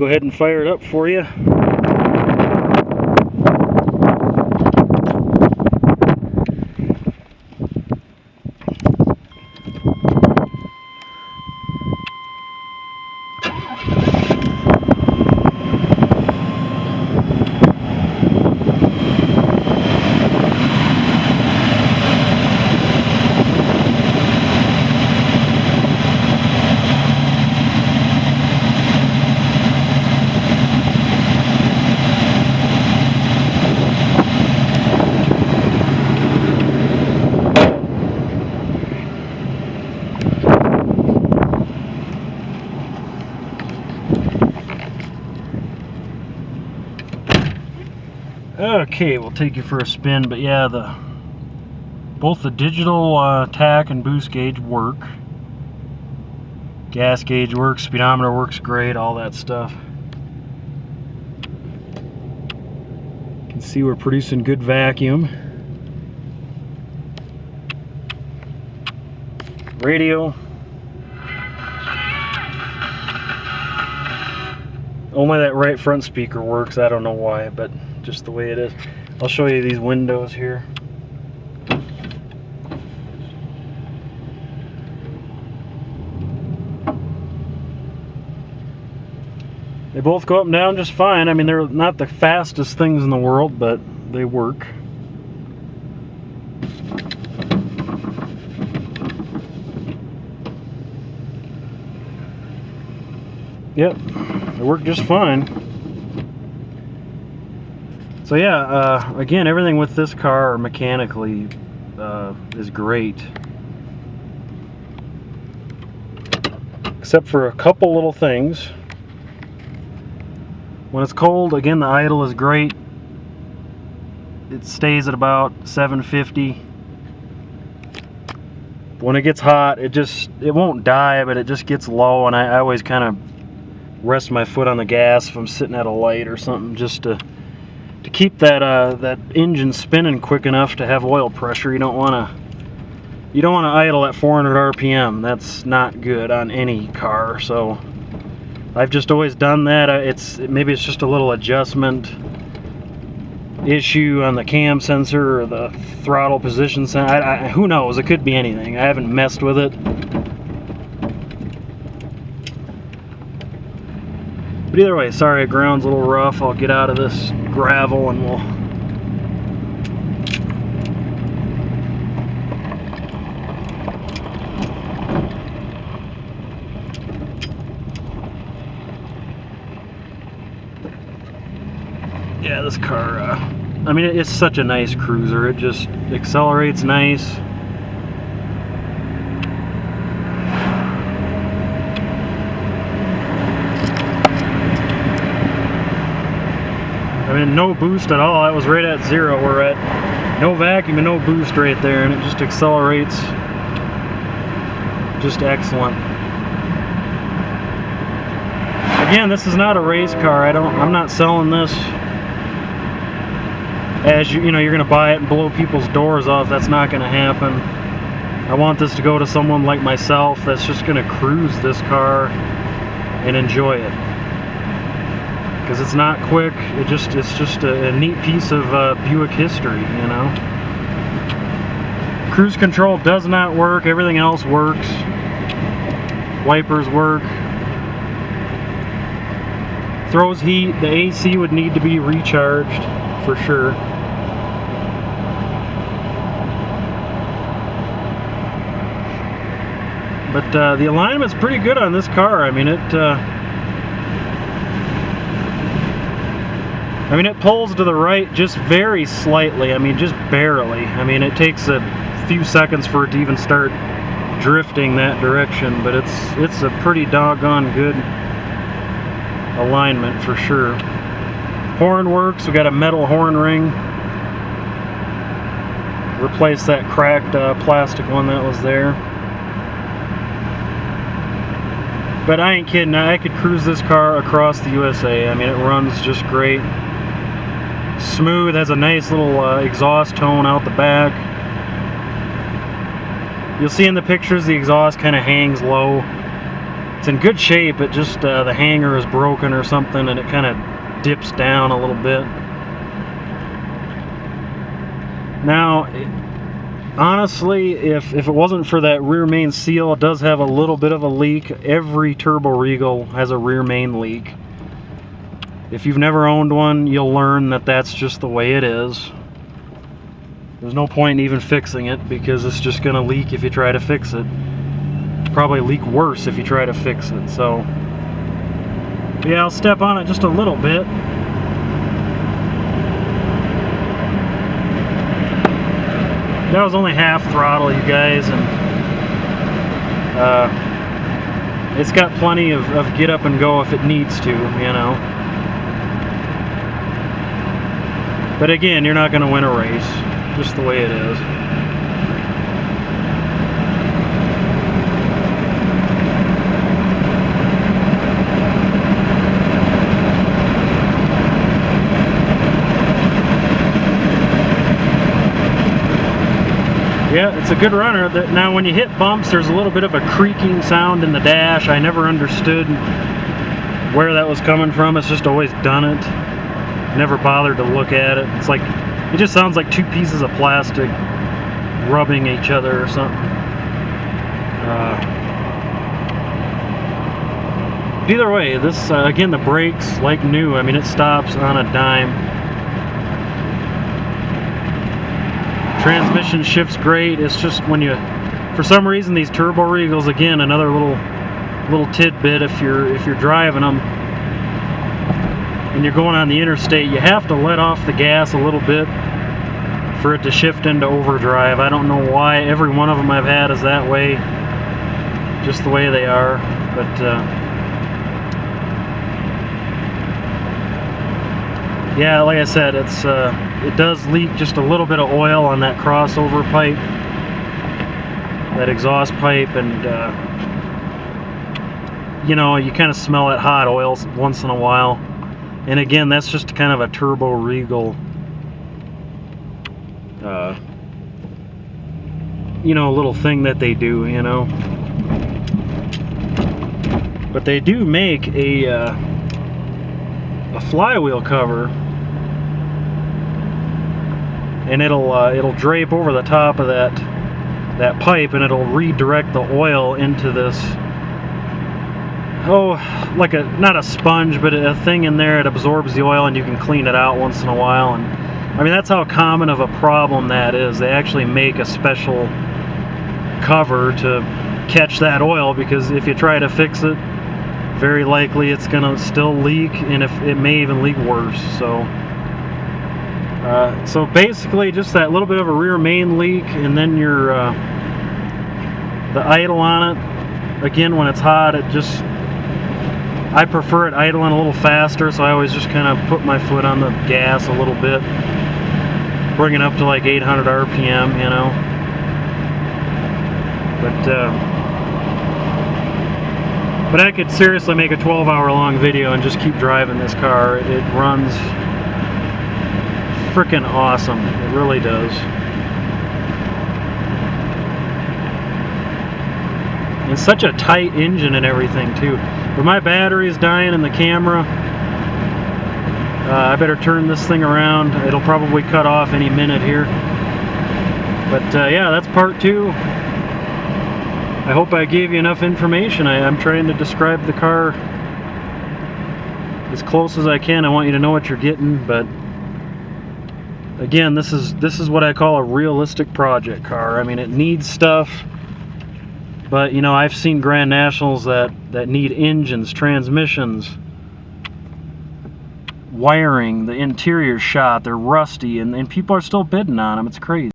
go ahead and fire it up for you. Okay, we'll take you for a spin, but yeah, both the digital tach and boost gauge work. Gas gauge works, speedometer works great, all that stuff. You can see we're producing good vacuum. Radio. Only that right front speaker works, I don't know why, but just the way it is. I'll show you these windows here. They both go up and down just fine. I mean, they're not the fastest things in the world, but they work. Yep, they work just fine. So yeah, again, everything with this car mechanically is great. Except for a couple little things. When it's cold, again, the idle is great. It stays at about 750. But when it gets hot, it won't die, but it just gets low, and I always kind of rest my foot on the gas if I'm sitting at a light or something, just to keep that engine spinning quick enough to have oil pressure. You don't want to idle at 400 RPM. That's not good on any car. So I've just always done that. Maybe it's just a little adjustment issue on the cam sensor or the throttle position sensor. Who knows? It could be anything. I haven't messed with it. But either way, sorry, ground's a little rough. I'll get out of this gravel and we'll... Yeah, this car, I mean, it's such a nice cruiser. It just accelerates nice. I mean, no boost at all. That was right at zero. We're at no vacuum and no boost right there, and it just accelerates just excellent. Again, this is not a race car. I'm not selling this as you know, you're gonna buy it and blow people's doors off. That's not gonna happen. I want this to go to someone like myself that's just gonna cruise this car and enjoy it. Because it's not quick, it's just a neat piece of Buick history, you know. Cruise control does not work, everything else works. Wipers work. Throws heat, the AC would need to be recharged for sure. But the alignment's pretty good on this car. I mean, it pulls to the right just very slightly. I mean, just barely. I mean, it takes a few seconds for it to even start drifting that direction, but it's a pretty doggone good alignment for sure. Horn works. We got a metal horn ring. Replace that cracked plastic one that was there. But I ain't kidding, I could cruise this car across the USA. I mean, it runs just great. Smooth, has a nice little exhaust tone out the back. You'll see in the pictures the exhaust kind of hangs low. It's in good shape, it just the hanger is broken or something, and it kind of dips down a little bit. Now, honestly, if it wasn't for that rear main seal, it does have a little bit of a leak. Every Turbo Regal has a rear main leak. If you've never owned one, you'll learn that that's just the way it is. There's no point in even fixing it, because it's just going to leak if you try to fix it. Probably leak worse if you try to fix it. So yeah, I'll step on it just a little bit. That was only half throttle, you guys, and it's got plenty of get up and go if it needs to, you know. But again, you're not going to win a race, just the way it is. Yeah, it's a good runner. Now when you hit bumps, there's a little bit of a creaking sound in the dash. I never understood where that was coming from. It's just always done it. Never bothered to look at it. It's like, it just sounds like two pieces of plastic rubbing each other or something. Either way, this, again, the brakes, like new. I mean, it stops on a dime. Transmission shifts great. It's just when you, for some reason, these Turbo Regals, again, another little tidbit, if you're driving them and you're going on the interstate, you have to let off the gas a little bit for it to shift into overdrive. I don't know why. Every one of them I've had is that way, just the way they are. But yeah, like I said, it's it does leak just a little bit of oil on that crossover pipe, that exhaust pipe, and you know, you kind of smell that hot oil once in a while. And again, that's just kind of a Turbo Regal, you know, little thing that they do, you know. But they do make a flywheel cover, and it'll drape over the top of that pipe, and it'll redirect the oil into this, oh, like a, not a sponge, but a thing in there. It absorbs the oil, and you can clean it out once in a while. And I mean, that's how common of a problem that is. They actually make a special cover to catch that oil, because if you try to fix it, very likely it's gonna still leak, and if it may even leak worse. So basically just that little bit of a rear main leak, and then your the idle on it, again, when it's hot, it just, I prefer it idling a little faster, so I always just kind of put my foot on the gas a little bit, bring it up to like 800 RPM, you know. But I could seriously make a 12-hour long video and just keep driving this car. It runs freaking awesome. It really does. And such a tight engine and everything too. But my battery is dying in the camera. I better turn this thing around. It'll probably cut off any minute here. But yeah, that's part 2. I hope I gave you enough information. I'm trying to describe the car as close as I can. I want you to know what you're getting, but again, this is what I call a realistic project car. I mean, it needs stuff, but you know, I've seen Grand Nationals that need engines, transmissions, wiring, the interior shot. They're rusty, and people are still bidding on them. It's crazy.